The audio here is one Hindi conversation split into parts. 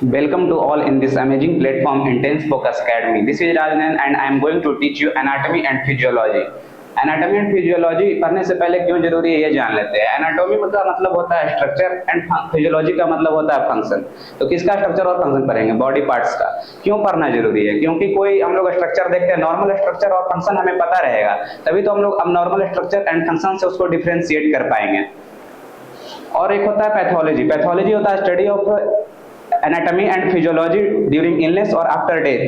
Welcome to all in this amazing platform Intense Focus Academy. This is Rajnan and I am going to teach you anatomy and physiology. Anatomy and physiology पढ़ने से पहले क्यों जरूरी है ये जान लेते हैं। एनाटॉमी का मतलब होता है स्ट्रक्चर एंड फिजियोलॉजी का मतलब होता है फंक्शन। तो किसका स्ट्रक्चर और फंक्शन पढ़ेंगे? बॉडी पार्ट्स का। क्यों पढ़ना जरूरी है? क्योंकि कोई हम लोग स्ट्रक्चर देखते हैं, नॉर्मल स्ट्रक्चर और फंक्शन हमें पता रहेगा, तभी तो हम लोग अब नॉर्मल स्ट्रक्चर एंड फंक्शन से उसको डिफ्रेंशिएट कर पाएंगे। और एक होता है पैथोलॉजी। पैथोलॉजी होता है study of anatomy and physiology during illness और आफ्टर डेथ।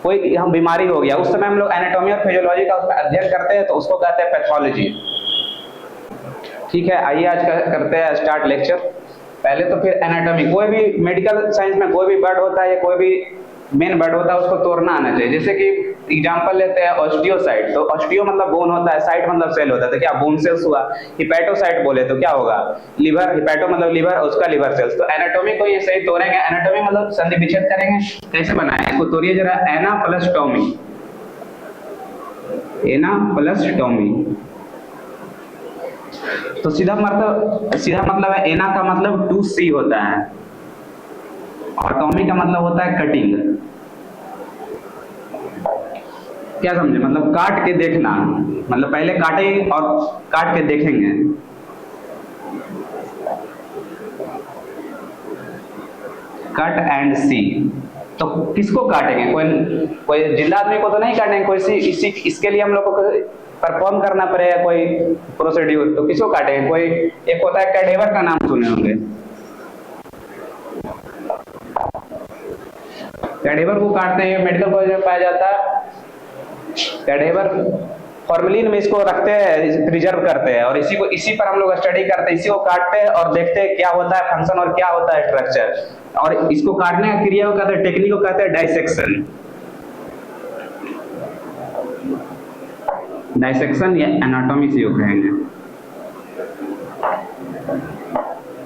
कोई हम बीमारी हो गया, उस समय हम लोग एनाटॉमी और फिजियोलॉजी का अध्ययन करते हैं, तो उसको कहते हैं पैथोलॉजी। ठीक है, आइए आज करते हैं स्टार्ट लेक्चर। पहले तो फिर एनाटॉमी, कोई भी मेडिकल साइंस में कोई भी वर्ड होता है या कोई भी मेन वर्ड होता है उसको तोड़ना आना चाहिए। जैसे कि एग्जांपल लेते हैं ऑस्टियोसाइट, तो ऑस्टियो मतलब बोन होता है, साइट मतलब सेल होता है, तो क्या बोन सेल्स हुआ। हिपैटोसाइट बोले तो क्या होगा? लिवर, हिपैटो मतलब लिवर, उसका लिवर सेल्स। तो एनाटॉमी को ये सही तोड़ेंगे। एनाटॉमी मतलब संधि विच्छेद करेंगे, कैसे बनाए इसको तोड़िए जरा। एनाप्लास्टोमी, एनाप्लास्टोमी। तो सीधा मतलब है, एना का मतलब टू सी होता है और टॉमी का मतलब होता है कटिंग। क्या समझे? मतलब काट के देखना, मतलब पहले काटेंगे और काट के देखेंगे। कट एंड सी। तो किसको काटेंगे? कोई जिंदा आदमी को तो नहीं काटेंगे, कोई इसके लिए हम लोग को परफॉर्म करना पड़ेगा कोई प्रोसीड्यूर। तो किसको काटेंगे? कोई एक होता है कैडेवर, का नाम सुने होंगे। कैडेवर को काटते हैं, मेडिकल कॉलेज में पाया जाता है। कैडेवर फॉर्मेलिन में इसको रखते हैं, प्रिजर्व करते हैं, और इसी पर हम लोग स्टडी करते हैं। इसी को काटते हैं और देखते हैं क्या होता है फंक्शन और क्या होता है स्ट्रक्चर। और इसको काटने का क्रिया को कहते हैं, टेक्निक को कहते हैं डाइसेक्शन। डाइसेक्शन या एनाटॉमी से कहेंगे।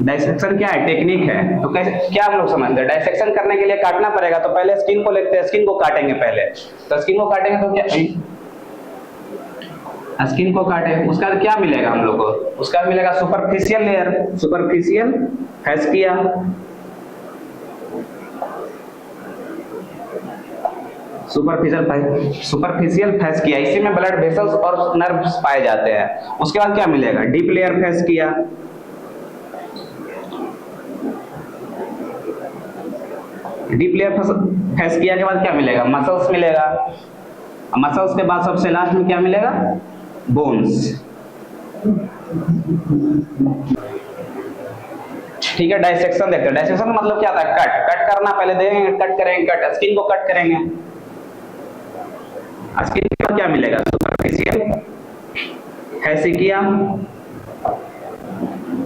डाइसेक्शन क्या है? टेक्निक है। तो कैसे, क्या हम लोग समझते हैं? डाइसेक्शन करने के लिए काटना पड़ेगा, तो पहले स्किन को लेते हैं, स्किन को काटेंगे पहले। तो स्किन को काटेंगे तो क्या, स्किन को काटे, उसका क्या मिलेगा हम लोग को? उसका मिलेगा सुपरफिशियल लेयर, सुपरफिशियल फैस्किया। सुपरफिशियल फैस्किया, इसी में ब्लड वेसल्स और नर्व्स पाए जाते हैं। उसके बाद क्या मिलेगा? Deep layer fascia. Deep layer fascia के बाद क्या मिलेगा? मसल्स मिलेगा। मसल्स के बाद सबसे लास्ट में क्या मिलेगा? बोन्स। ठीक है, डाइसेक्शन देखते हैं। डाइसेक्शन मतलब क्या था? कट करना। पहले देखेंगे, कट करेंगे, कट स्किन को कट करेंगे। स्किन के बाद क्या मिलेगा? सुपरफिशियल फैस्किया।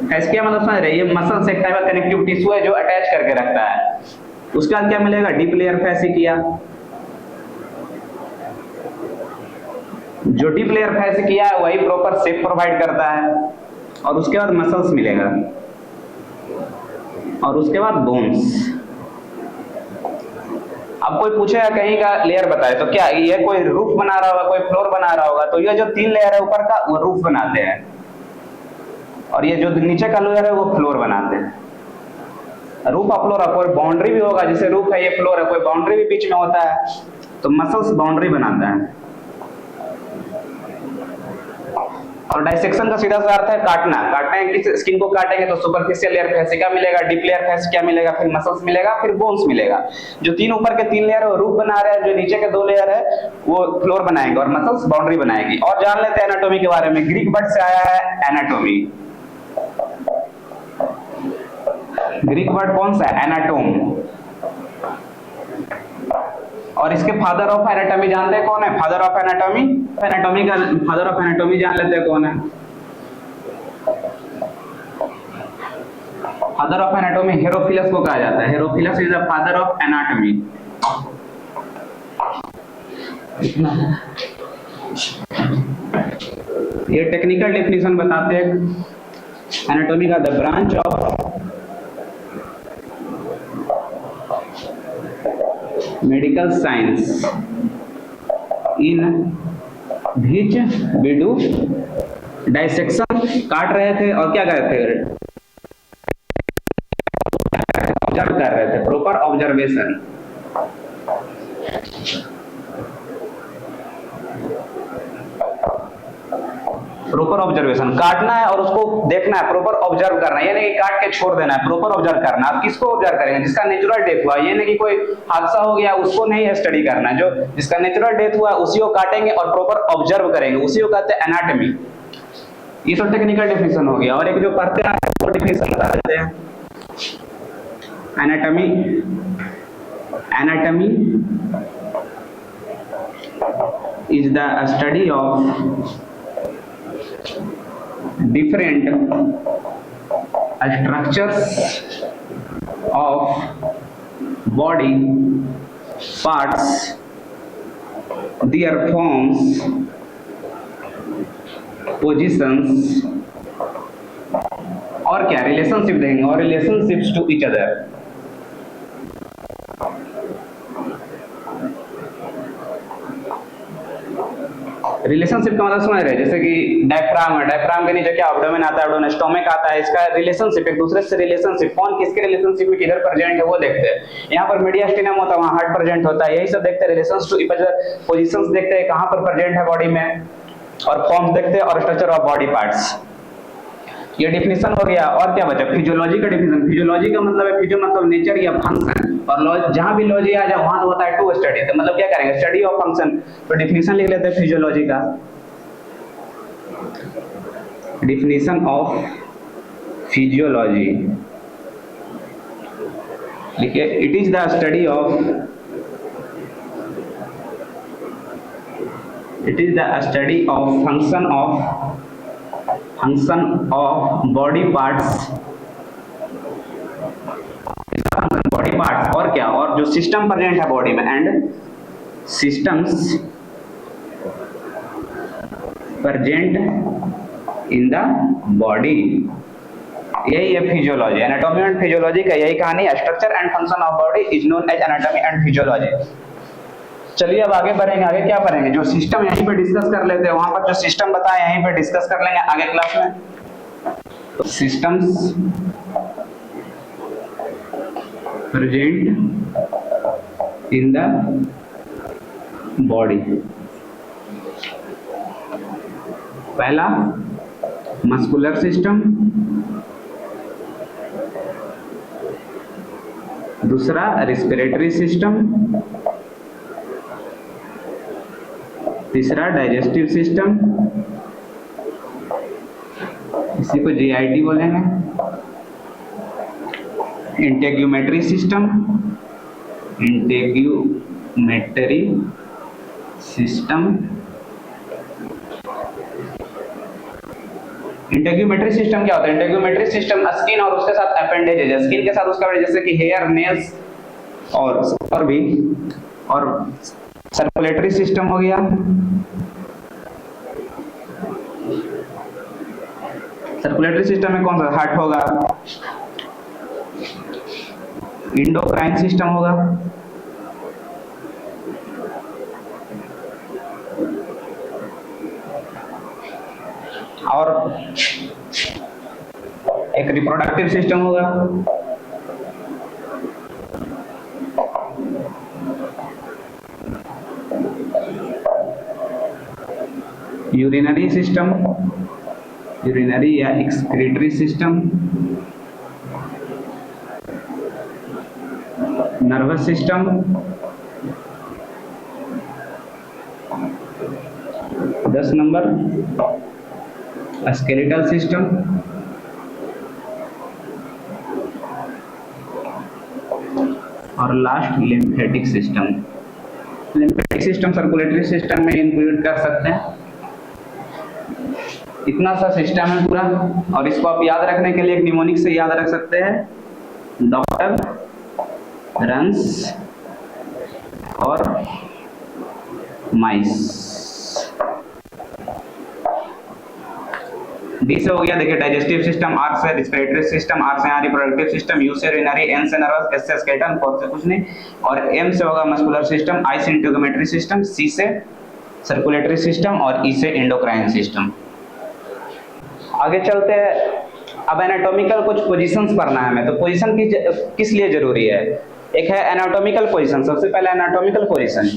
फैस्किया मतलब समझ रहे, ये मसल से एक टाइप का कनेक्टिव टिश्यू है जो अटैच करके रखता है। उसके बाद क्या मिलेगा? Deep layer fascia. जो डीप लेयर फैस्किया है वही प्रॉपर शेप प्रोवाइड करता है। और उसके बाद मसल्स मिलेगा और उसके बाद बोन्स। अब कोई पूछेगा कहीं का लेयर बताए, तो क्या ये कोई रूफ बना रहा होगा, कोई फ्लोर बना रहा होगा? तो ये जो 3 लेयर है ऊपर का, वो रूफ बनाते हैं, और ये जो नीचे का लेयर है वो फ्लोर बनाते हैं। रूफ और फ्लोर, कोई बाउंड्री भी होगा, जैसे रूफ है, ये फ्लोर है, कोई बाउंड्री भी बीच में होता है, तो मसल्स बाउंड्री बनाता है। और डाइसेक्शन का सीधा सा अर्थ है काटना। काटने की स्किन को काटेंगे तो सुपरफिशियल लेयर फैस्किया मिलेगा, डीप लेयर फैस्किया मिलेगा, फिर मसल्स मिलेगा, फिर बोन्स मिलेगा। जो 3 ऊपर के 3 लेयर है वो रूफ बना रहे हैं, जो नीचे के 2 लेयर है वो फ्लोर बनाएंगे और मसल्स बाउंड्री बनाएगी। और जान लेते हैं एनाटॉमी के बारे में। ग्रीक वर्ड से आया है एनाटॉमी। ग्रीक वर्ड कौन सा है? एनाटोम। और इसके फादर ऑफ एनाटॉमी जानते हैं कौन है? फादर ऑफ एनाटॉमी, एनाटॉमी का फादर ऑफ एनाटॉमी जान लेते हैं कौन है? फादर ऑफ एनाटॉमी हेरोफिलस को कहा जाता है। Herophilus is the father of anatomy. ये टेक्निकल डेफिनेशन बताते हैं एनाटॉमी का। The branch of medical science in which we do dissection। काट रहे थे और क्या कर रहे थे? ऑब्जर्व कर रहे थे। ऑब्जर्वेशन, प्रॉपर ऑब्जर्वेशन, काटना है और उसको देखना है, प्रॉपर ऑब्जर्व करना है, ये नहीं कि काट के छोड़ देना है, प्रॉपर ऑब्जर्व करना है। आप किसको ऑब्जर्व करेंगे? जिसका नेचुरल डेथ हुआ, ये नहीं कि कोई हादसा हो गया उसको नहीं स्टडी करना है, जो जिसका नेचुरल डेथ हुआ उसी को काटेंगे और प्रॉपर ऑब्जर्व करेंगे, उसी को कहते हैं एनाटॉमी। ये तो टेक्निकल डेफिनेशन हो गया। और एक जो पढ़ते हैं वो डेफिनेशन बता देते हैं। Anatomy, anatomy is the study of different structures of body parts, their forms, positions, और क्या रिलेशनशिप देंगे, और relationships to each other. Relationship का मतलब समझ रहे, जैसे कि डायफ्राम है, डायफ्राम के नीचे क्या एब्डोमेन आता है, एब्डोमेन स्टोमक आता है, इसका रिलेशनशिप एक दूसरे से रिलेशनशिप, कौन किसके रिलेशनशिप में किधर प्रेजेंट है वो देखते हैं। यहाँ पर मीडियास्टिनम होता है, वहाँ हार्ट प्रेजेंट होता है, यही सब देखते हैं। Relations to each other, positions देखते हैं कहाँ पर प्रेजेंट है बॉडी में, और फॉर्म्स देखते हैं, और स्ट्रक्चर ऑफ बॉडी पार्ट्स। ये डिफिनेशन हो गया। और क्या बचा? फिजियोलॉजी का डिफिनेशन। फिजियोलॉजी का मतलब है, फिजियो मतलब नेचर या फंक्शन, और जहां भी लॉजी आ जाए वहां तो होता है टू स्टडी, तो मतलब क्या करेंगे? Study of function. तो डिफिनेशन लिख लेते हैं फिजियोलॉजी का। डिफिनेशन ऑफ फिजियोलॉजी लिखिए, it is the study of, it is the study of function of body parts, body parts, और क्या, और जो सिस्टम प्रेजेंट है बॉडी में, and systems present in the body. यही है फिजियोलॉजी। एनाटॉमी एंड फिजियोलॉजी का यही कहानी है। Structure and function of body is known as anatomy and physiology. चलिए अब आगे बढ़ेंगे। आगे क्या पढ़ेंगे? जो सिस्टम यहीं पे डिस्कस कर लेते हैं, वहां पर जो सिस्टम बताया यहीं पे डिस्कस कर लेंगे आगे क्लास में। तो systems present in the body. पहला मस्कुलर सिस्टम, दूसरा रेस्पिरेटरी सिस्टम, तीसरा डाइजेस्टिव सिस्टम, इसी को जीआईटी बोलेंगे, इंटेग्यूमेटरी सिस्टम, इंटेग्यूमेटरी सिस्टम। इंटेग्यूमेटरी सिस्टम क्या होता है? इंटेग्यूमेटरी सिस्टम स्किन और उसके साथ अपेंडेजेस, स्किन के साथ उसका जैसे कि हेयर, नेल्स और भी, और सर्कुलेटरी सिस्टम हो गया। सर्कुलेटरी सिस्टम में कौन सा? हार्ट होगा, इंडोक्राइन सिस्टम होगा, और एक रिप्रोडक्टिव सिस्टम होगा, यूरिनरी सिस्टम, यूरिनरी या excretory system, nervous system, 10 number skeletal system, और last lymphatic system. Lymphatic system circulatory system में इंक्लूड कर सकते हैं। इतना सा सिस्टम है पूरा, और इसको आप याद रखने के लिए एक निमोनिक से याद रख सकते हैं, डॉक्टर रंस और माइस। डी से हो गया, देखिए डाइजेस्टिव सिस्टम, आर से रिस्पिरेटरी सिस्टम, आर से यहाँ रिप्रोडक्टिव सिस्टम, यू से यूरिनरी, एन से नर्वस, एस से स्केलेटल, फोर से कुछ नहीं, और एम से होगा मस्कुलर सिस्टम, आई से इंटेग्यूमेटरी सिस्टम, सी से सर्कुलेटरी सिस्टम, और ई से एंडोक्राइन सिस्टम। आगे चलते हैं। अब एनाटॉमिकल कुछ पोजीशंस पढ़ना है हमें। तो पोजीशन किस लिए जरूरी है? एक है एनाटॉमिकल पोजीशन। सबसे पहले एनाटॉमिकल पोजीशन,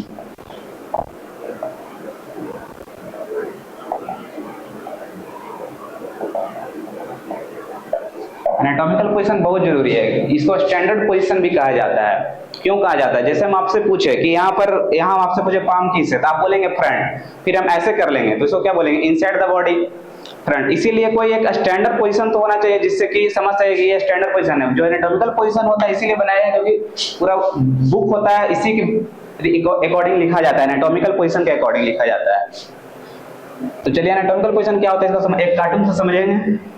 एनाटॉमिकल पोजीशन बहुत जरूरी है। इसको स्टैंडर्ड पोजीशन भी कहा जाता है। क्यों कहा जाता है? जैसे हम आपसे पूछे कि यहाँ हम आपसे पूछे पाम किस है, तो आप बोलेंगे फ्रंट, फिर हम ऐसे कर लेंगे तो इसको क्या बोलेंगे? Inside the body, front. इसीलिए कोई एक स्टैंडर्ड पोजीशन तो होना चाहिए जिससे कि समझ सके कि ये स्टैंडर्ड पोजीशन है। जो एनाटॉमिकल पोजीशन होता है इसीलिए बनाया है क्योंकि पूरा बुक होता है इसी के अकॉर्डिंग लिखा जाता है, एनाटॉमिकल पोजीशन के अकॉर्डिंग लिखा जाता है। तो चलिए एनाटॉमिकल पोजीशन क्या होता है इसको एक कार्टून से समझेंगे।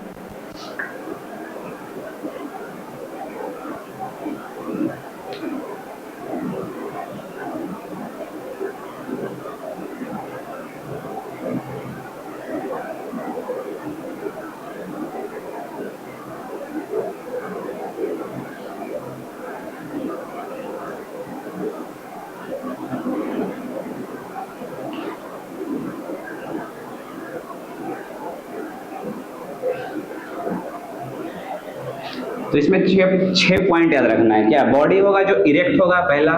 तो इसमें छह पॉइंट याद रखना है। क्या? बॉडी होगा जो इरेक्ट होगा पहला,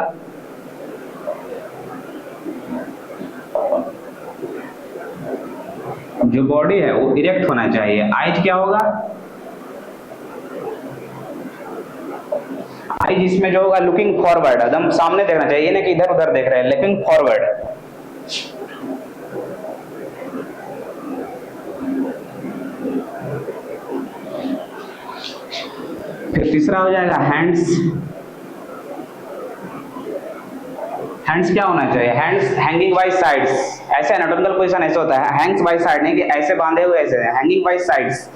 जो बॉडी है वो इरेक्ट होना चाहिए। आइज क्या होगा? आइज इसमें जो होगा लुकिंग फॉरवर्ड, एकदम सामने देखना चाहिए, ये नहीं कि इधर उधर देख रहे हैं, लुकिंग फॉरवर्ड। फिर तीसरा हो जाएगा हैंड्स। हैंड्स क्या होना चाहिए? Hands hanging by sides. ऐसे एनाटॉमिकल पोजीशन ऐसे होता है, हैंग्स बाय साइड, नहीं कि ऐसे बांधे हुए, ऐसे हैंगिंग बाय साइड्स।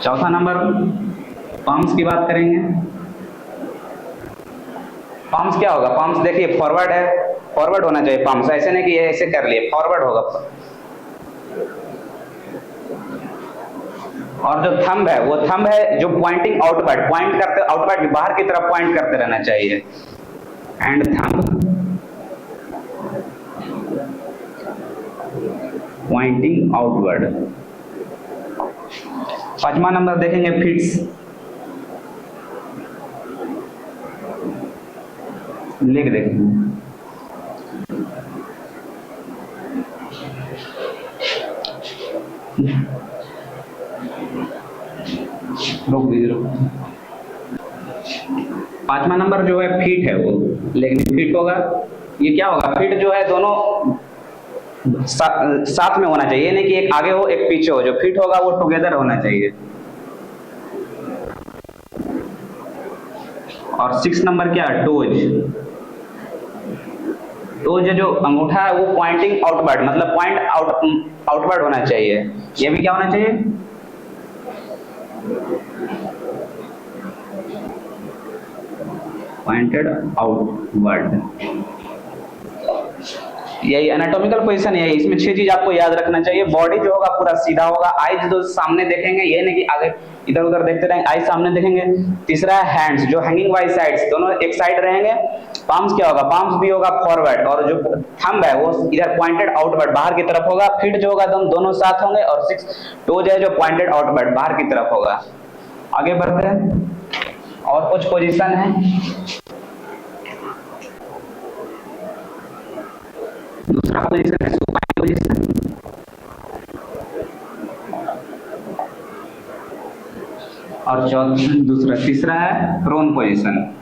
चौथा नंबर पाम्स की बात करेंगे। पाम्स क्या होगा? पाम्स देखिए फॉरवर्ड है, फॉरवर्ड होना चाहिए पाम्स, ऐसे नहीं कि ये ऐसे कर लिए, फॉरवर्ड होगा। और जो थंब है वो थंब है जो पॉइंटिंग आउटवर्ड, पॉइंट करते आउटवर्ड, बाहर की तरफ पॉइंट करते रहना चाहिए। And thumb pointing outward. पांचवा नंबर देखेंगे फिट्स। लिख देखेंगे रोक दीजिए। पांचवा नंबर जो है फीट है वो, लेकिन फीट होगा, ये क्या होगा? फीट जो है दोनों साथ में होना चाहिए, नहीं कि एक आगे हो एक पीछे हो। जो फीट होगा वो टुगेदर होना चाहिए। और 6 नंबर क्या है? टोज। टोज जो अंगूठा है वो पॉइंटिंग आउटवर्ड, मतलब पॉइंट आउटवर्ड होना चाहिए। ये भी क्या होना चाहिए? Pointed outward. यही एनाटॉमिकल पोजीशन है। इसमें 6 चीज आपको याद रखना चाहिए। बॉडी जो होगा पूरा सीधा होगा, आईज जो सामने देखेंगे, ये नहीं कि आगे इधर उधर देखते रहेंगे, आईज सामने देखेंगे। तीसरा है हैंड्स जो हैंगिंग बाय साइड्स, दोनों एक साइड रहेंगे। पाम्स क्या होगा? पाम्स भी होगा फॉरवर्ड, और जो थंब है वो इधर पॉइंटेड आउटवर्ड बाहर की तरफ होगा। फिट जो होगा दोनों साथ होंगे। और 6 टोज है जो पॉइंटेड आउटवर्ड बाहर की तरफ होगा। आगे बढ़ते हैं, और कुछ पोजीशन है। दूसरा पोजीशन है सुपाइन पोजीशन। और तीसरा है प्रोन पोजीशन।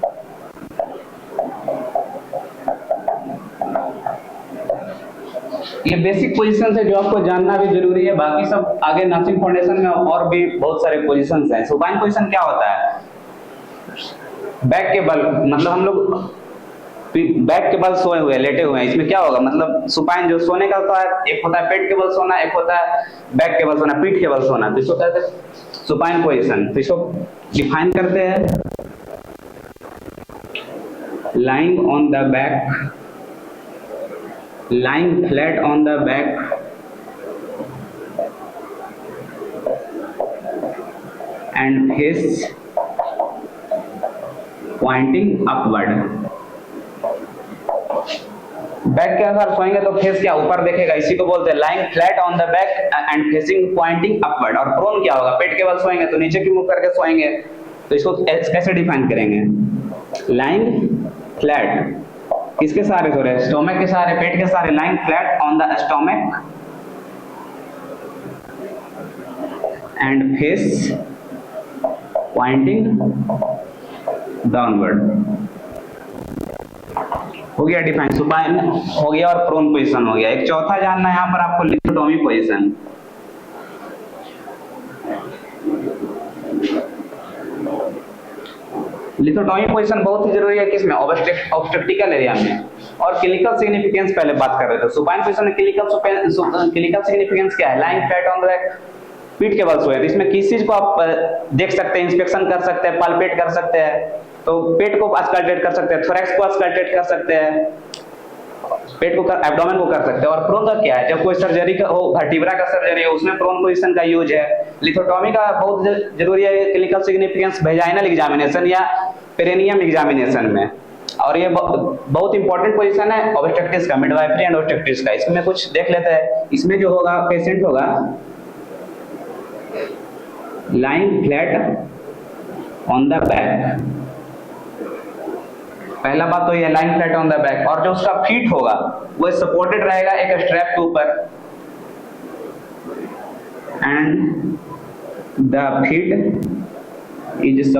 ये बेसिक पोजीशन है जो आपको जानना भी जरूरी है। बाकी सब आगे नर्सिंग फाउंडेशन में और भी बहुत सारे पोजीशंस हैं। सुपाइन पोजीशन क्या होता है? बैक के बल, मतलब हम लोग बैक के बल सोए हुए, लेटे हुए हैं। इसमें क्या होगा? मतलब सुपाइन जो सोने का होता है, एक होता है पेट के बल सोना, एक होता है बैक के बल सोना, पीठ के बल सोना। तो इसको कहते हैं सुपाइन पोजीशन। तो इसको डिफाइन करते हैं, lying on the back, lying flat on the back and face pointing upward. Back के अनुसार सोएंगे तो फेस क्या ऊपर देखेगा, इसी को बोलते हैं lying flat on the back and facing pointing upward. और प्रोन क्या होगा, पेट के बल सोएंगे तो नीचे की मुंह करके सोएंगे। तो इसको कैसे डिफाइन करेंगे, लाइंग फ्लैट किसके सहारे सो रहे हैं, स्टोमक के सहारे, पेट के सहारे, lying flat on the stomach and face pointing downward. हो गया डिफाइन, सुपाइन हो गया और प्रोन पोजीशन हो गया। एक चौथा जानना है यहाँ पर आपको, लिथोटॉमी पोजीशन। लिथोटॉमी पोजीशन बहुत ही जरूरी है किसमें, ऑब्स्टेट्रिकल एरिया में। और क्लिनिकल सिग्निफिकेंस पहले बात कर रहे थे। सुपाइन पोजीशन में क्लिनिकल सिग्निफिकेंस क्या है, lying flat on the back, पीठ के बल सोए। तो इसमें किस चीज को आप देख सकते हैं, इंस्पेक्शन कर सकते हैं, पाल्पेट कर सकते हैं। तो पेट को अस्कल्टेट कर सकते हैं, थोरैक्स को अस्कल्टेट कर सकते हैं, पेट को एब्डोमेन को कर सकते हैं। और प्रोन का क्या है, जब कोई सर्जरी का हो, वर्टिब्रा का सर्जरी हो, उसमें प्रोन पोजीशन का यूज है। लिथोटॉमी का बहुत जरूरी है क्लिनिकल सिग्निफिकेंस वेजाइनल एग्जामिनेशन या पेरिनियम एग्जामिनेशन में। और ये बहुत इंपॉर्टेंट पोजीशन है ऑब्स्टेट्रिक्स का, मिडवाइफरी एंड ऑब्स्टेट्रिक्स का। इसमें कुछ देख लेते हैं। इसमें जो होगा, पेशेंट होगा lying flat on the back, पहला बात तो ये lying flat on the back. और जो उसका फीट होगा वो सपोर्टेड रहेगा एक स्ट्रैप के ऊपर, and the feet is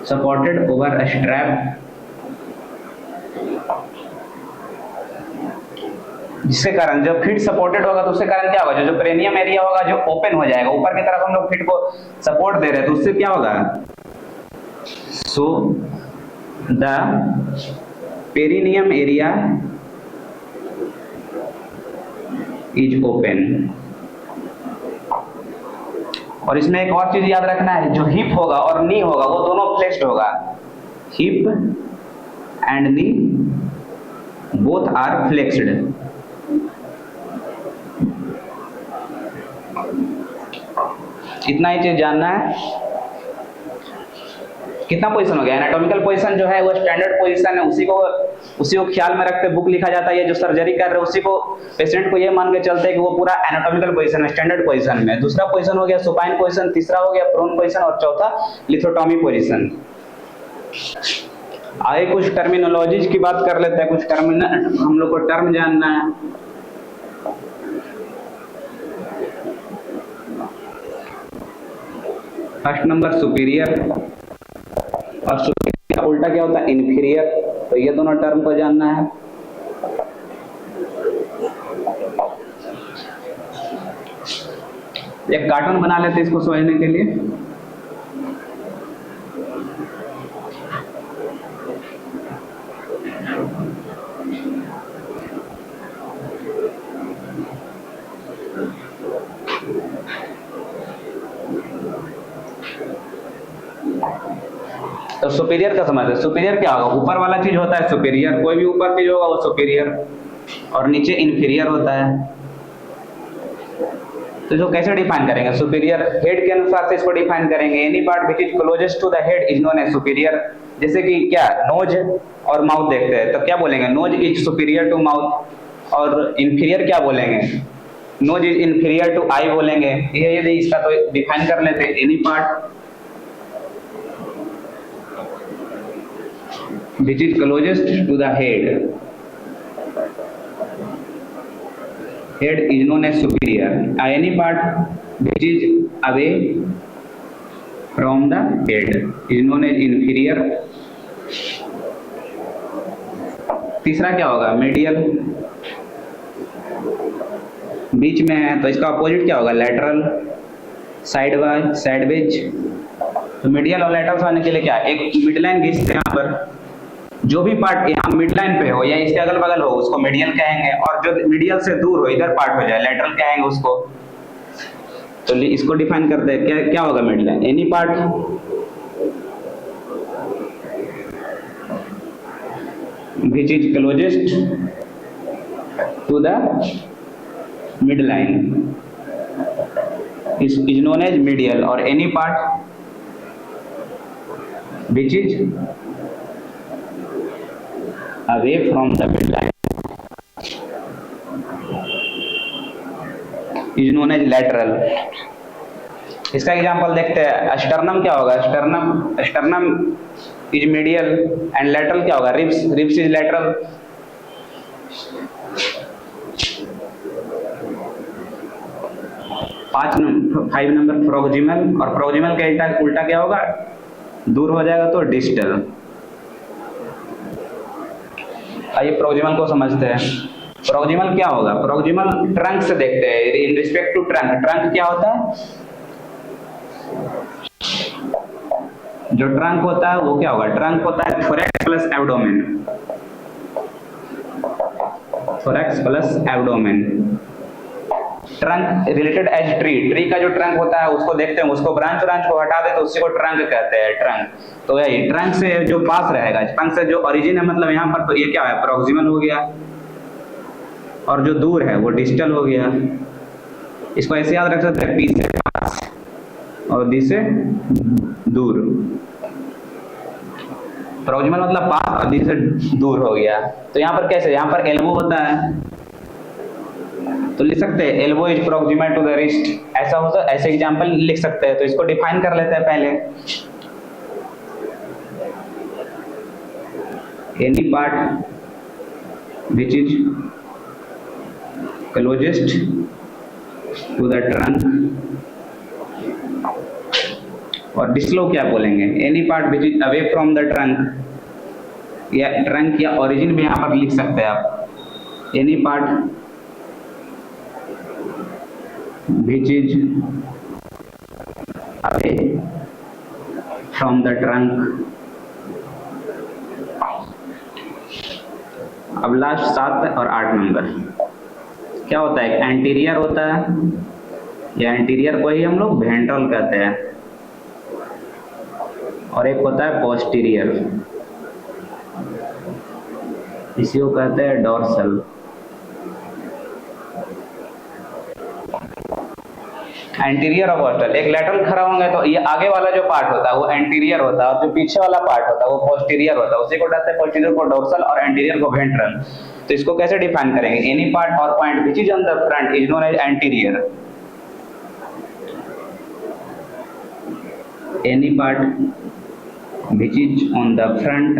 supported over a strap, जिसके कारण जब फीट सपोर्टेड होगा तो उसके कारण क्या होगा, जो पेरिनियम एरिया होगा जो ओपन हो जाएगा, ऊपर की तरफ हम लोग फीट को सपोर्ट दे रहे हैं, तो उससे क्या होगा, so the perineum area is open. और इसमें एक और चीज याद रखना है, जो हिप होगा और नी होगा वो दोनों फ्लेक्स्ड होगा, hip and knee both are flexed. इतना ही चीज जानना है। कितना पोजीशन हो गया, एनाटॉमिकल पोजीशन जो है वो स्टैंडर्ड पोजीशन है, उसी को ख्याल में रखते बुक लिखा जाता है। ये जो सर्जरी कर रहे हैं उसी को, पेशेंट को ये मान के चलते हैं कि वो पूरा एनाटॉमिकल पोजीशन है, स्टैंडर्ड पोजीशन में। दूसरा पोजीशन हो गया सुपाइन पोजीशन, तीसरा हो गया प्रोन पोजीशन और चौथा लिथोटॉमी पोजीशन। आगे कुछ टर्मिनोलॉजीज की बात कर लेते हैं। कुछ हम लोग को टर्म जानना है। फर्स्ट नंबर सुपीरियर, और सुपीरियर का उल्टा क्या होता है, इंफीरियर। तो ये दोनों टर्म को जानना है। एक कार्टून बना लेते हैं इसको समझने के लिए। तो सुपीरियर का समझते, सुपीरियर क्या होगा, ऊपर वाला चीज होता है सुपीरियर, कोई भी ऊपर चीज होगा वो सुपीरियर, और नीचे इंफीरियर होता है। तो जो कैसे डिफाइन करेंगे, सुपीरियर हेड के अनुसार से इसको डिफाइन करेंगे। Any part which is closest to the head is known as superior. जैसे कि क्या, नोज और माउथ देखते हैं तो क्या बोलेंगे, nose is superior to mouth. और इंफीरियर क्या बोलेंगे, nose is inferior to eye बोलेंगे। ये इसका तो डिफाइन कर लेते हैं। Any part which is closest to the head is known as superior. Any part which is away from the head is known as inferior. तीसरा क्या होगा, मीडियल, बीच में है तो इसका अपोजिट क्या होगा, लैटरल, साइडवेज। तो मीडियल और लैटरल समझने के लिए क्या, एक मिडलाइन खींचते हैं। यहाँ पर जो भी पार्ट यहाँ मिड लाइन पे हो या इसके अगल बगल हो उसको मीडियल कहेंगे, और जो मीडियल से दूर हो इधर पार्ट हो जाए लैटरल कहेंगे उसको। तो इसको डिफाइन करते हैं, क्या क्या होगा mid line, any part which is closest to the midline is known as medial, or any part which is away away from the midline is known as lateral. इसका एग्जांपल देखते हैं, स्टर्नम क्या होगा, sternum is medial and lateral क्या होगा, ribs is lateral. 5 number proximal, और प्रोक्सिमल का उल्टा क्या होगा, दूर हो जाएगा तो डिस्टल. आइए प्रोक्सिमल को समझते हैं. प्रोक्सिमल क्या होगा, प्रोक्सिमल ट्रंक से देखते हैं. इन रिस्पेक्ट टू ट्रंक क्या होता है, जो ट्रंक होता है वो क्या होगा, ट्रंक होता है thorax plus abdomen. Thorax plus abdomen. Trunk related as tree का जो ट्रंक होता है उसको देखते हैं, उसको ब्रांच को हटा दे तो उसी को ट्रंक कहते हैं, ट्रंक. तो यही ट्रंक से जो पास रहेगा, ट्रंक से जो ओरिजिन है, मतलब यहाँ पर तो ये क्या है, प्रोक्सिमल हो गया, और जो दूर है वो डिस्टल हो गया. इसको ऐसे याद रख सकते हैं, पी से पास और डी से दूर. प्रोक्सिमल मतलब पास और डी से दूर हो गया. तो यहाँ पर कैसे, यहाँ पर एल्बो होता है तो लिख सकते हैं elbow is proximal to the wrist. ऐसा होता है, ऐसे एग्जांपल लिख सकते हैं. तो इसको डिफाइन कर लेते हैं पहले. Any part which is closest to the trunk, और डिस्टल क्या बोलेंगे, any part which is away from the trunk, या ट्रंक या ओरिजिन भी यहाँ पर लिख सकते हैं आप. Any part which is away from the trunk. अब लास्ट 7 और 8 नंबर क्या होता है, एंटीरियर होता है, या एंटीरियर को ही हम लोग वेंट्रल कहते हैं, और एक होता है पोस्टीरियर, इसी को कहते हैं डोर्सल. एंटीरियर और पोस्टल, एक लेटरल खड़ा होंगे तो ये आगे वाला जो पार्ट होता है वो एंटीरियर होता है, और जो पीछे वाला पार्ट होता है वो पोस्टीरियर होता है. उसी को कहते हैं, पोस्टीरियर को डोर्सल और एंटीरियर को वेंट्रल. तो इसको कैसे डिफाइन करेंगे, एनी पार्ट और point which is on the front is known as anterior. Any part which is on the front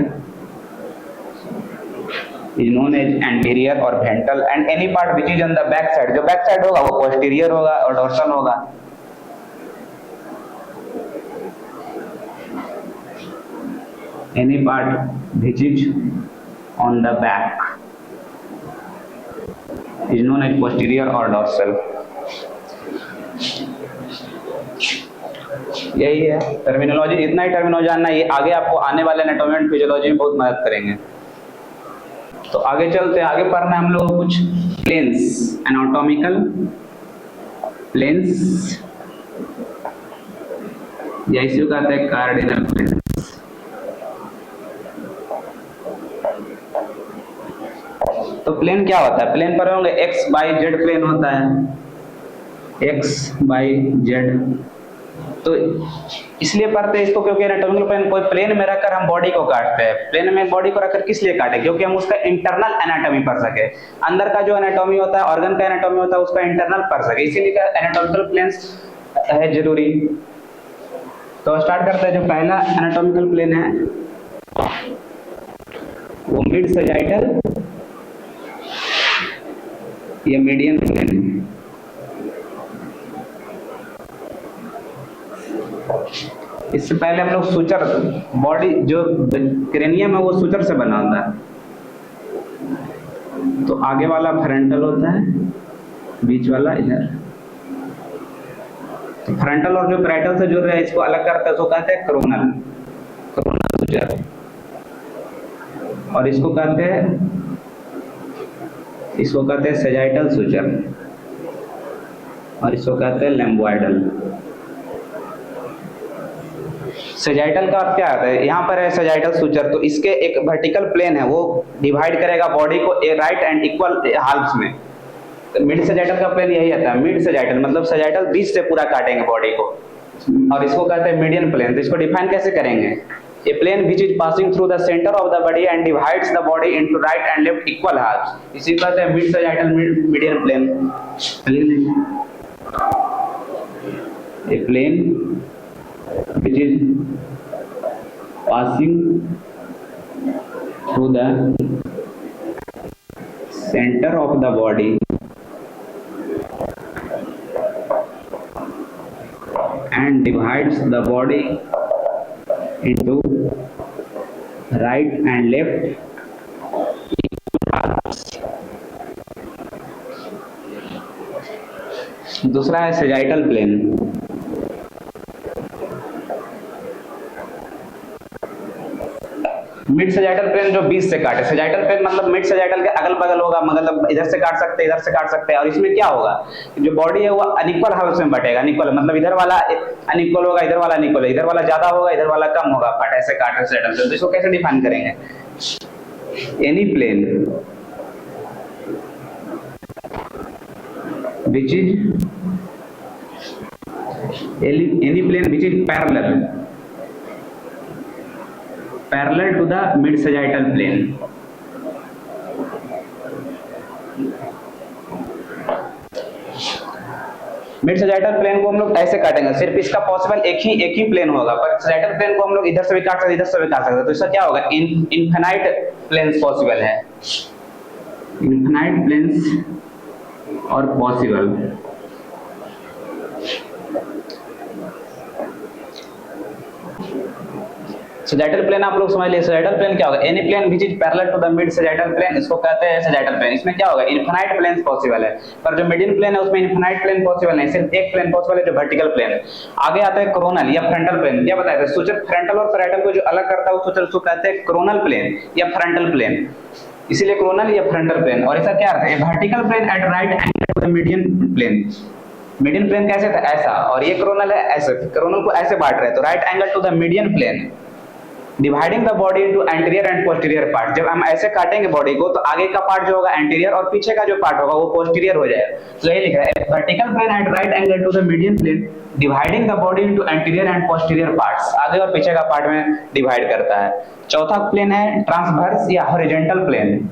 is known as anterior or ventral, and any part which is on the back side, जो back side होगा वो posterior होगा और dorsal होगा. Any part which is on the back is known as posterior or dorsal. यही है टर्मिनोलॉजी. इतना ही टर्मिनोलॉजी जानना, ये आगे आपको आने वाले एनाटॉमी एंड फिजियोलॉजी में बहुत मदद करेंगे. तो आगे चलते हैं, आगे पढ़ना है हम लोग कुछ प्लेन्स, एनाटॉमिकल प्लेन्स, या इसी को कहते हैं कार्डिनल प्लेन्स. तो प्लेन क्या होता है, प्लेन पर होंगे एक्स बाई जेड प्लेन होता है, एक्स बाई जेड. तो इसलिए पढ़ते हैं इसको क्योंकि एनाटॉमिकल प्लेन, कोई प्लेन में रखकर हम बॉडी को काटते हैं. प्लेन में बॉडी को रखकर किस लिए काटे, क्योंकि हम उसका इंटरनल एनाटॉमी पढ़ सके. अंदर का जो एनाटॉमी होता है, ऑर्गन का एनाटॉमी होता है, उसका इंटरनल पढ़ सके, इसीलिए एनाटॉमिकल प्लेन्स है जरूरी. तो स्टार्ट करते हैं. जो पहला एनाटॉमिकल प्लेन है वो मिड सैजिटल या मीडियन प्लेन है. इससे पहले हम लोग सूचर, बॉडी जो क्रेनियम है वो सूचर से बना होता है. तो आगे वाला फ्रंटल होता है, बीच वाला इधर. तो फ्रंटल और जो पैराइटल से जुड़ रहा है इसको अलग करते हैं, उसको कहते हैं कोरोनल सूचर, और इसको कहते हैं सैजिटल सूचर, और इसको कहते हैं लैम्बोइडल. सैजिटल का अर्थ क्या आता है, यहाँ पर है सैजिटल सूचर. तो इसके एक वर्टिकल प्लेन है, वो डिवाइड करेगा बॉडी को राइट एंड इक्वल हाल्फ्स में. तो मिड सैजिटल का प्लेन यही आता है, मिड सैजिटल मतलब सैजिटल बीच से पूरा काटेंगे बॉडी को, और इसको कहते हैं मीडियन प्लेन. तो इसको डिफाइन कैसे करेंगे, A plane which is passing through the center of the body and divides the body into right and left equal halves. इसी को कहते हैं mid sagittal median plane. A plane which is passing through the center of the body and divides the body into right and left. दूसरा है sagittal plane. Mid sagittal plane जो बीच से काटे. सेजाइटल प्लेन मतलब मिड सेजाइटल के अगल बगल होगा, मतलब इधर से काट सकते हैं, इधर से काट सकते हैं. और इसमें क्या होगा, जो बॉडी है वो अनइक्वल हाउस में बटेगा. अनइक्वल मतलब इधर वाला अनइक्वल होगा, इधर वाला अनइक्वल है, इधर वाला ज्यादा होगा, इधर वाला कम होगा. पार्ट ऐसे काट सेजाइटल. तो इसको कैसे डिफाइन करेंगे? Any plane which is any plane which is parallel to the mid sagittal plane. Mid sagittal plane को हम लोग ऐसे काटेंगे. सिर्फ इसका पॉसिबल एक ही प्लेन होगा, पर सजाइटल प्लेन को हम लोग इधर से भी काट सकते, इधर से भी काट सकते. तो इसका क्या होगा? इनफिनाइट प्लेन्स पॉसिबल है. इनफिनाइट प्लेन्स और पॉसिबल. सजाइटल प्लेन आप लोग समझ लिए. सजाइटल प्लेन क्या होगा? Any plane which is parallel to the mid sagittal plane, इसको कहते हैं सजाइटल प्लेन. इसमें क्या होगा? इनफिनाइट प्लेन्स पॉसिबल है, पर जो मीडियन प्लेन है उसमें इनफिनाइट प्लेन पॉसिबल नहीं, सिर्फ एक प्लेन पॉसिबल है जो वर्टिकल प्लेन है. आगे आता है कोरोनल या फ्रंटल प्लेन. क्या बताया था? सूचक फ्रंटल और पैरेटल को जो अलग करता है सूचक उसको कहते हैं कोरोनल प्लेन या फ्रंटल प्लेन. इसीलिए कोरोनल या फ्रंटल प्लेन. और इसका क्या अर्थ है? Vertical plane at right angle to the median plane. Median plane कैसे था? ऐसा. और ये कोरोनल है ऐसे. कोरोनल को ऐसे बांट रहे हैं, तो right angle to the median plane dividing the body into anterior and posterior part. जब हम ऐसे काटेंगे बॉडी को तो आगे का पार्ट जो होगा एंटीरियर और पीछे का जो पार्ट होगा वो पोस्टीरियर हो जाएगा. तो ये लिख रहा है vertical plane at right angle to the median plane dividing the body into anterior and posterior parts. आगे और पीछे का पार्ट में डिवाइड करता है. चौथा प्लेन है ट्रांसवर्स या हॉरिजॉन्टल प्लेन.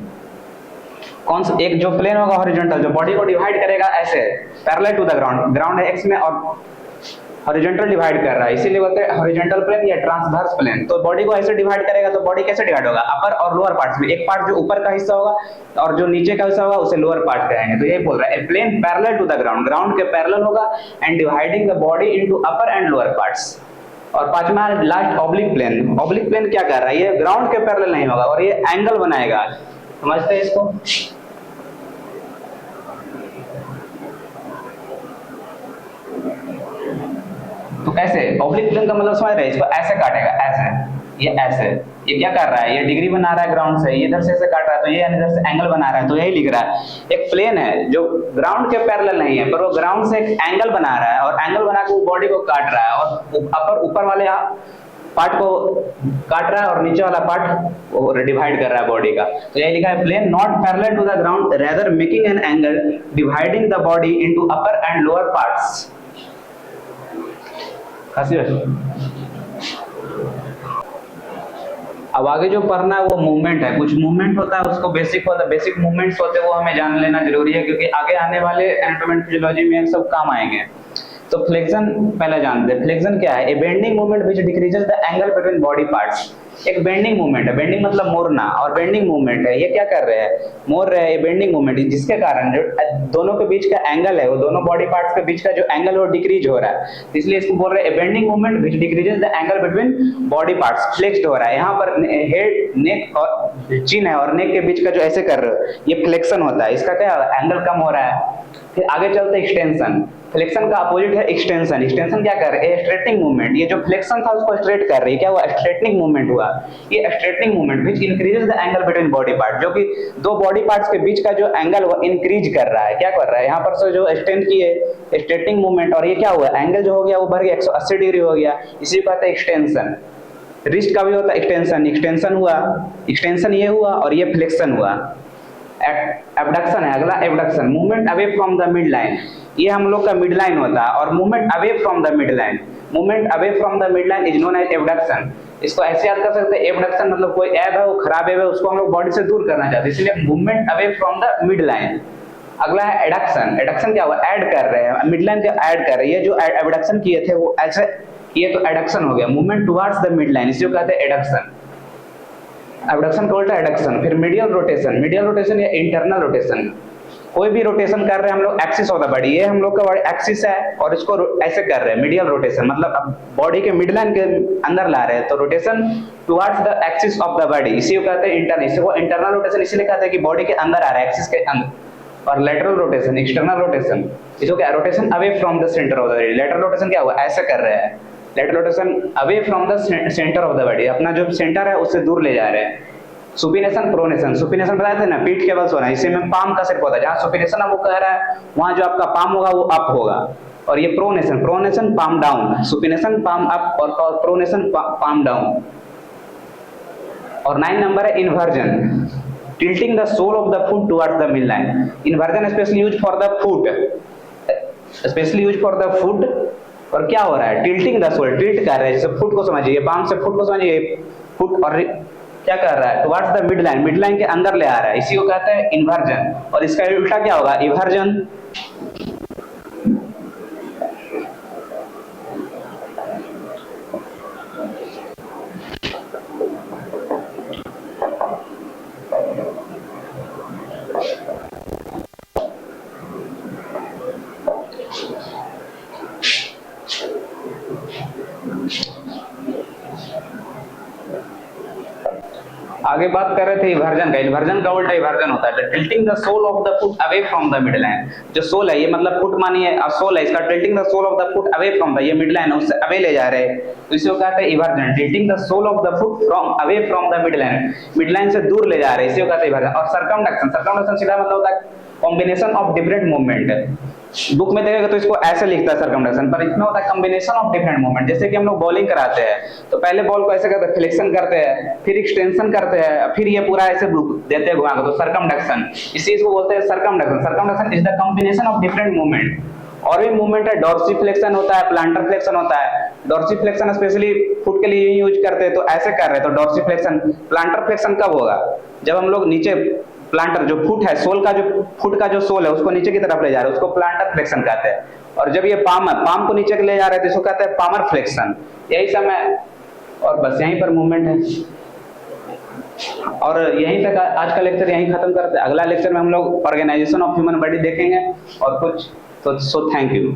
कौन सा? एक जो प्लेन होगा हॉरिजॉन्टल, जो बॉडी को डिवाइड करेगा ऐसे parallel to the ground. Ground है एक्स में और हॉरिजॉन्टल डिवाइड कर रहा है, इसीलिए बोलते हैं हॉरिजॉन्टल प्लेन या ट्रांसवर्स प्लेन. तो बॉडी को ऐसे डिवाइड करेगा तो बॉडी कैसे डिवाइड होगा? अपर और लोअर पार्ट्स में. एक पार्ट जो ऊपर का हिस्सा होगा और जो नीचे का हिस्सा होगा उसे लोअर पार्ट कहेंगे. तो ये बोल रहा है a plane parallel to the ground, ground के पैरेलल होगा and dividing the body into upper and lower parts. और पांचवा last oblique plane. Oblique plane क्या कर रहा है? ये ग्राउंड के पैरेलल नहीं होगा और ये एंगल बनाएगा. समझते हैं इसको? तो कैसे? ऑब्लिक प्लेन का मतलब समझ रहे हैं? इसको ऐसे काटेगा, ऐसे, ये ऐसे. ये क्या कर रहा है? ये डिग्री बना रहा है ग्राउंड से, ये इधर से ऐसे काट रहा है, तो ये इधर से एंगल बना रहा है. तो यही लिख रहा है एक प्लेन है जो ग्राउंड के पैरेलल नहीं है, पर वो ग्राउंड से एक एंगल बना रहा है और एंगल बना के वो बॉडी को काट रहा है और ऊपर वाले पार्ट को काट रहा है और नीचे वाला पार्ट वो डिवाइड कर रहा है बॉडी का. तो यही लिखा है plane not parallel to the ground rather making an angle dividing the body into upper and lower parts. अब आगे जो पढ़ना है वो मूवमेंट है. कुछ मूवमेंट होता है उसको बेसिक होता है, बेसिक मूवमेंट्स होते हैं वो हमें जान लेना जरूरी है, क्योंकि आगे आने वाले एनाटॉमी एंड फिजियोलॉजी में सब काम आएंगे. तो फ्लेक्शन पहले जानते हैं. फ्लेक्शन क्या है? A bending movement which decreases the angle between body parts. एक बेंडिंग मूवमेंट है. बेंडिंग मतलब मोड़ना, और बेंडिंग मूवमेंट है. ये क्या कर रहे हैं? मोड़ रहे हैं. ये बेंडिंग मूवमेंट जिसके कारण जो दोनों के बीच का एंगल है, वो दोनों बॉडी पार्ट्स के बीच का जो एंगल है वो डिक्रीज हो रहा है, इसलिए इसको बोल रहे हैं bending movement which decreases the angle between body parts. Flexed हो रहा है. यहाँ पर हेड, नेक और चिन है और नेक के बीच का जो ऐसे कर रहे हो ये फ्लेक्शन होता है. इसका क्या एंगल कम हो रहा है. फिर आगे चलते एक्सटेंशन. फ्लेक्शन का अपोजिट है एक्सटेंशन. एक्सटेंशन क्या कर रहे हैं? Straightening movement. ये जो फ्लेक्शन था उसको स्ट्रेट कर रही है. क्या हुआ? स्ट्रेटनिंग मूवमेंट हुआ. ये straightening movement which increases the angle between body part, जो कि दो बॉडी पार्ट्स के बीच का जो एंगल वो इंक्रीज कर रहा है. क्या कर रहा है? यहाँ पर से जो स्ट्रेंथ की है स्ट्रेटनिंग मूवमेंट, और ये क्या हुआ? एंगल जो हो गया वो बढ़ गया 180 डिग्री हो गया. इसी को कहते हैं एक्सटेंशन. रिस्ट का भी होता है एक्सटेंशन. एक्सटेंशन हुआ, एक्सटेंशन ये हुआ और ये फ्लेक्शन हुआ. एबडक्शन है, अगला abduction, movement away from the mid line, ये हम लोग का मिड लाइन होता है, और movement away from the mid line, movement away from the mid line is known as abduction. इसको ऐसे याद कर सकते हैं, एबडक्शन मतलब कोई एब है वो खराब है उसको हम लोग बॉडी से दूर करना चाहते हैं, इसलिए movement away from the mid line. अगला है एडक्शन, एडक्शन क्या हुआ, ऐड कर रहे हैं, मिड लाइन को ऐड कर रहे हैं, ये जो एबडक्शन किए थे वो ऐसे, ये तो एडक्शन हो गया, movement towards the mid line, इसे कहते हैं एडक्शन। एबडक्शन का उल्टा एडक्शन। फिर मीडियल रोटेशन, मीडियल रोटेशन या इंटरनल रोटेशन, कोई भी रोटेशन कर रहे हैं हम लोग एक्सिस ऑफ द बॉडी, ये हम लोग का बॉडी एक्सिस है और इसको ऐसे कर रहे हैं, मीडियल रोटेशन मतलब अब बॉडी के मिड लाइन के अंदर ला रहे हैं, तो rotation towards the axis of the body, इसी को कहते हैं इंटरनल, इसे वो इंटरनल रोटेशन इसलिए कहते हैं कि बॉडी के अंदर आ रहा है, एक्सिस के अंदर। और लेटरल रोटेशन, एक्सटर्नल रोटेशन, इसको क्या, rotation away from the centre of the body, lateral rotation क्या हुआ, ऐसे कर रहे हैं, lateral rotation away from the centre of the body, अपना जो सेंटर है उससे दूर ले जा रहे हैं। सुपिनेशन, प्रोनेशन, सुपिनेशन बताए थे ना, पीठ के बल सोना, इसी में पाम का सिर्फ होता है, जहां सुपिनेशन है वो कह रहा है वहां जो आपका पाम होगा वो अप होगा, और ये pronation, pronation palm down, supination palm up और प्रोनेशन पाम डाउन। और 9 नंबर है inversion, tilting the sole of the foot towards the mid line, inversion specially use for the foot, specially use for the foot. और क्या हो रहा है, टिल्टिंग द सोल, टिल्ट कर रहे हैं, जैसे फुट को समझिए, पाम से फुट को समझिए, फुट और क्या कर रहा है, towards the mid line, mid line के अंदर ले आ रहा है, इसी को कहते हैं इन्वर्जन। और इसका उल्टा क्या होगा, इवर्जन। आगे बात कर रहे थे इवर्जन का, इन्वर्जन का उल्टा इवर्जन होता है, tilting the sole of the foot away from the mid line, जो सोल है ये मतलब फुट मानिए सोल है, इसका tilting the sole of the foot away from the, ये मिड लाइन है उससे अवे ले जा रहे हैं, तो इसे कहते हैं eversion, tilting the sole of the foot from away from the mid line, mid line से दूर ले जा रहे हैं, इसे कहते हैं इवर्जन। और सर्कमडक्शन, सर्कमडक्शन सीधा मतलब होता है combination of different movement, book में देखेगा तो इसको ऐसे लिखता है सर्कमडक्शन, पर इसमें होता है कॉम्बिनेशन ऑफ डिफरेंट मूवमेंट। जैसे कि हम लोग बॉलिंग कराते हैं तो पहले बॉल को ऐसे करते हैं, फ्लेक्शन करते हैं, फिर एक्सटेंशन करते हैं, फिर ये पूरा ऐसे देते हैं घुमा के, तो सर्कमडक्शन, इसी चीज को बोलते हैं circumduction. Circumduction is the combination of different movement. और भी मूवमेंट है, डॉर्सिफ्लेक्शन होता है, प्लांटर फ्लेक्शन होता है, डॉर्सिफ्लेक्शन स्पेशली फुट के लिए यूज करते हैं, तो ऐसे कर रहे हैं, तो डॉर्सिफ्लेक्शन। प्लांटर फ्लेक्शन कब होगा, जब हम लोग नीचे प्लांटर जो फुट है, सोल का जो फुट का जो सोल है उसको नीचे की तरफ ले जा रहे हैं, उसको प्लांटर फ्लेक्शन कहते हैं। और जब ये पाम पाम को नीचे ले जा रहे हैं तो इसको कहते हैं पामर फ्लेक्शन। यही सब है, और बस यहीं पर मूवमेंट है। और यहीं तक आज का लेक्चर यहीं खत्म करते हैं। अगला लेक्चर में हम लोग ऑर्गेनाइजेशन ऑफ ह्यूमन बॉडी देखेंगे और कुछ, तो सो थैंक यू।